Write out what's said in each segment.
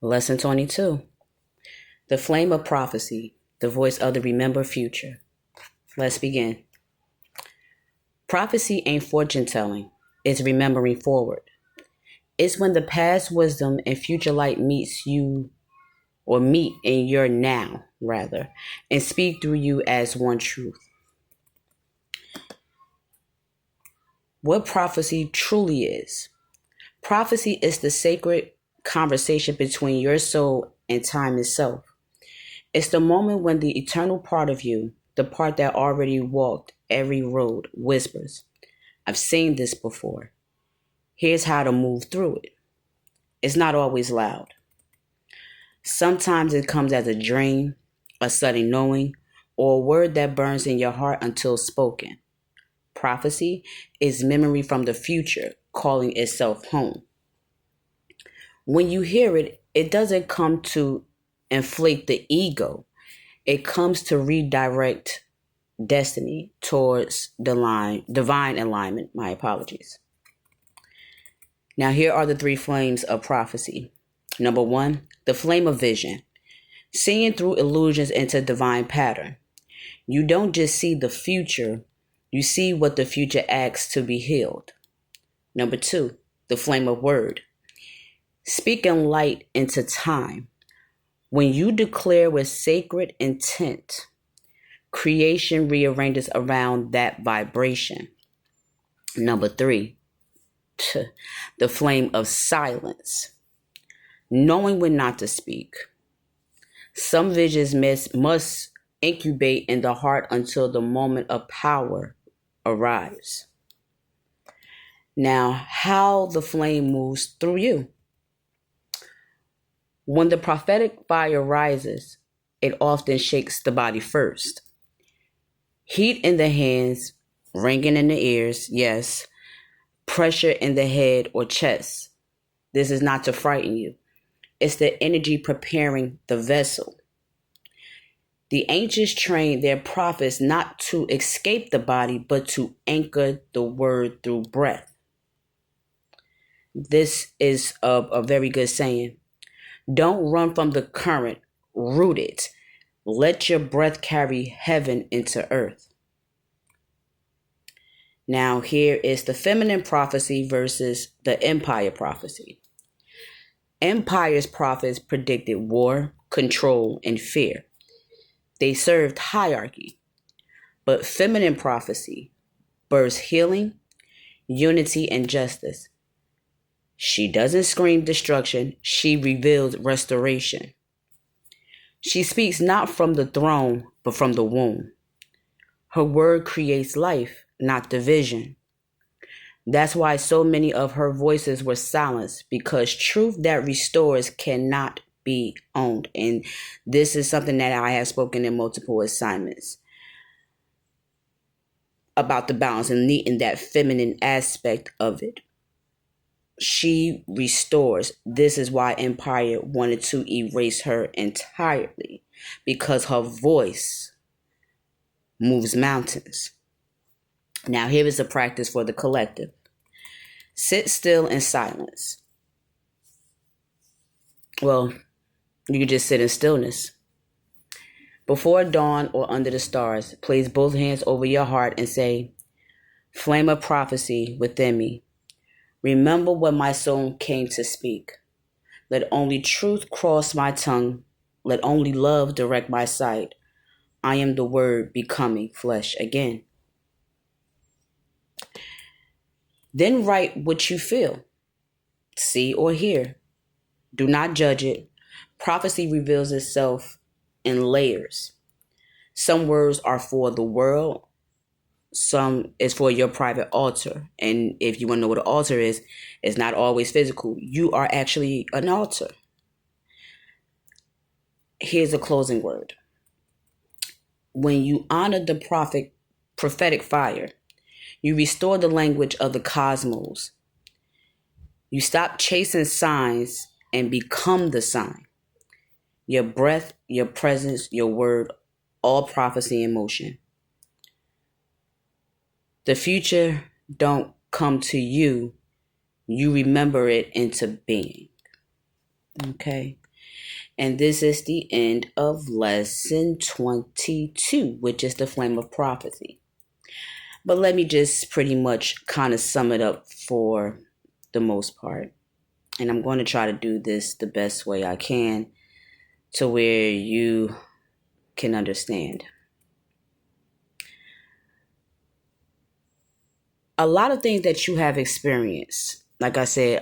Lesson 22. The flame of prophecy, the voice of the remembered future. Let's begin. Prophecy ain't fortune telling, it's remembering forward. It's when the past wisdom and future light meets you, or meet in your now, rather, and speak through you as one truth. What prophecy truly is. Prophecy is the sacred conversation between your soul and time itself. It's the moment when the eternal part of you, the part that already walked every road, whispers, I've seen this before. Here's how to move through it. It's not always loud. Sometimes it comes as a dream, a sudden knowing, or a word that burns in your heart until spoken. Prophecy is memory from the future calling itself home. When you hear it, it doesn't come to inflate the ego. It comes to redirect destiny towards divine alignment. My apologies. Now, here are the three flames of prophecy. Number 1, the flame of vision, seeing through illusions into divine pattern. You don't just see the future, you see what the future asks to be healed. Number 2, the flame of word, speaking light into time. When you declare with sacred intent, creation rearranges around that vibration. Number 3, the flame of silence, knowing when not to speak. Some visions must incubate in the heart until the moment of power arrives. Now, how the flame moves through you. When the prophetic fire rises, it often shakes the body first. Heat in the hands, ringing in the ears, yes. Pressure in the head or chest. This is not to frighten you. It's the energy preparing the vessel. The ancients trained their prophets not to escape the body, but to anchor the word through breath. This is a very good saying. Don't run from the current, root it. Let your breath carry heaven into earth. Now, here is the feminine prophecy versus the empire prophecy. Empire's prophets predicted war, control, and fear. They served hierarchy. But feminine prophecy births healing, unity, and justice. She doesn't scream destruction, she reveals restoration. She speaks not from the throne, but from the womb. Her word creates life, not division. That's why so many of her voices were silenced, because truth that restores cannot be owned. And this is something that I have spoken in multiple assignments about the balance and needing that feminine aspect of it. She restores. This is why Empire wanted to erase her entirely, because her voice moves mountains. Now, here is a practice for the collective. Sit still in silence. Well, you can just sit in stillness. Before dawn or under the stars, place both hands over your heart and say, Flame of prophecy within me. Remember what my soul came to speak. Let only truth cross my tongue. Let only love direct my sight. I am the word becoming flesh again. Then write what you feel, see or hear. Do not judge it. Prophecy reveals itself in layers. Some words are for the world. Some is for your private altar. And if you want to know what an altar is, it's not always physical. You are actually an altar. Here's a closing word. When you honor the prophetic fire, you restore the language of the cosmos. You stop chasing signs and become the sign. Your breath, your presence, your word, all prophecy in motion. The future don't come to you. You remember it into being. Okay. And this is the end of lesson 22, which is the flame of prophecy. But let me just pretty much kind of sum it up for the most part. And I'm going to try to do this the best way I can to where you can understand. A lot of things that you have experienced, like I said,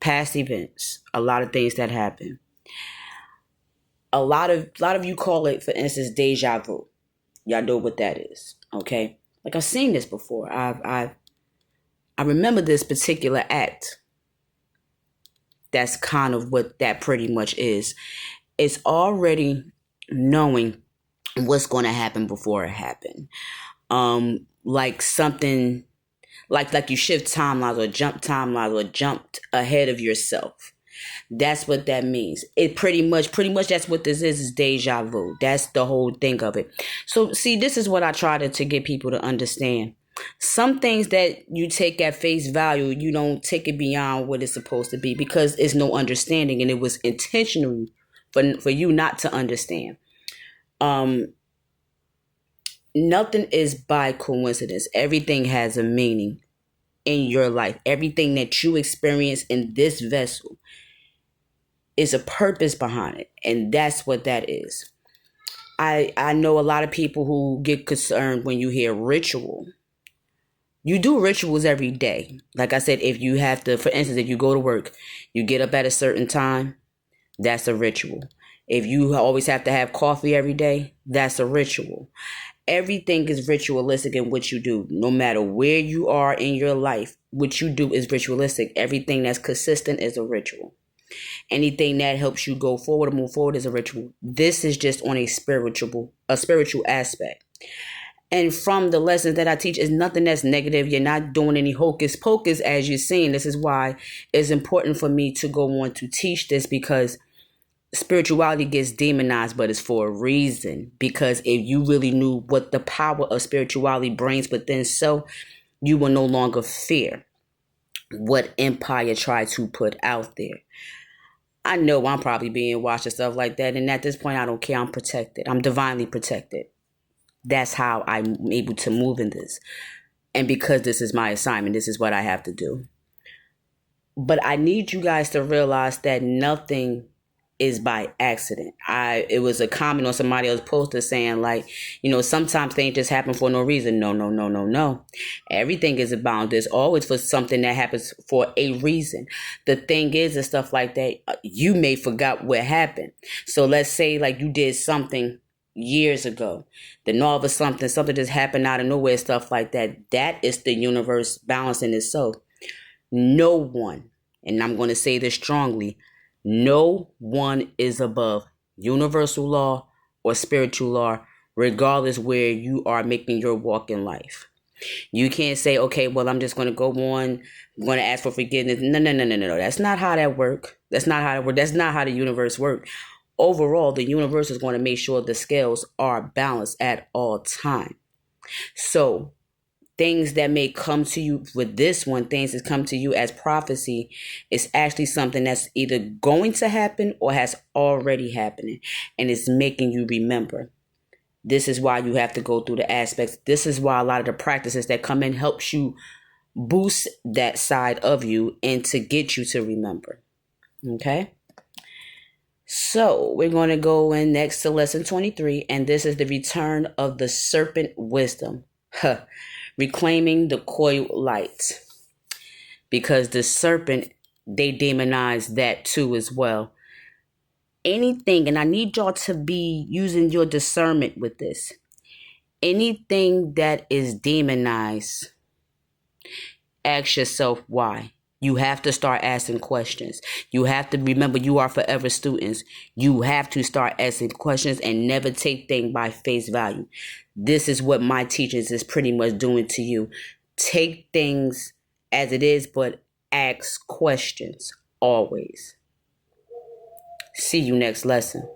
past events, a lot of things that happen. A lot of you call it, for instance, deja vu. Y'all know what that is, okay? Like I've seen this before. I remember this particular act. That's kind of what that pretty much is. It's already knowing what's going to happen before it happened. Like something, like you shift timelines or jump timelines or jumped ahead of yourself. That's what that means. It pretty much that's what this is deja vu. That's the whole thing of it. So see, this is what I try to get people to understand. Some things that you take at face value, you don't take it beyond what it's supposed to be because it's no understanding and it was intentional for you not to understand. Nothing is by coincidence. Everything has a meaning in your life. Everything that you experience in this vessel is a purpose behind it. And that's what that is. I know a lot of people who get concerned when you hear ritual. You do rituals every day. Like I said, if you have to, for instance, if you go to work, you get up at a certain time, that's a ritual. If you always have to have coffee every day, that's a ritual. Everything is ritualistic in what you do. No matter where you are in your life, what you do is ritualistic. Everything that's consistent is a ritual. Anything that helps you go forward or move forward is a ritual. This is just on a spiritual aspect. And from the lessons that I teach, is nothing that's negative. You're not doing any hocus pocus as you're seeing. This is why it's important for me to go on to teach this, because spirituality gets demonized, but it's for a reason. Because if you really knew what the power of spirituality brings within self, you will no longer fear what empire tried to put out there. I know I'm probably being watched and stuff like that. And at this point, I don't care. I'm protected. I'm divinely protected. That's how I'm able to move in this. And because this is my assignment, this is what I have to do. But I need you guys to realize that nothing is by accident. It was a comment on somebody else's poster saying, like, sometimes things just happen for no reason. No. Everything is about, there's always for something that happens for a reason. The thing is, and stuff like that, you may forgot what happened. So let's say like you did something years ago, then all of a sudden something just happened out of nowhere, stuff like that. That is the universe balancing itself. No one, and I'm going to say this strongly, no one is above universal law or spiritual law, regardless where you are making your walk in life. You can't say, okay, well, I'm just going to go on, I'm going to ask for forgiveness. No. That's not how that works. That's not how it works. That's not how the universe works. Overall, the universe is going to make sure the scales are balanced at all times. So things that may come to you with this one, things that come to you as prophecy, is actually something that's either going to happen or has already happened, and it's making you remember. This is why you have to go through the aspects. This is why a lot of the practices that come in helps you boost that side of you and to get you to remember. Okay? So we're going to go in next to lesson 23, and this is the return of the serpent wisdom. Reclaiming the coiled light. Because the serpent, they demonize that too as well. Anything, and I need y'all to be using your discernment with this. Anything that is demonized, ask yourself why. You have to start asking questions. You have to remember you are forever students. You have to start asking questions and never take things by face value. This is what my teachings is pretty much doing to you. Take things as it is, but ask questions always. See you next lesson.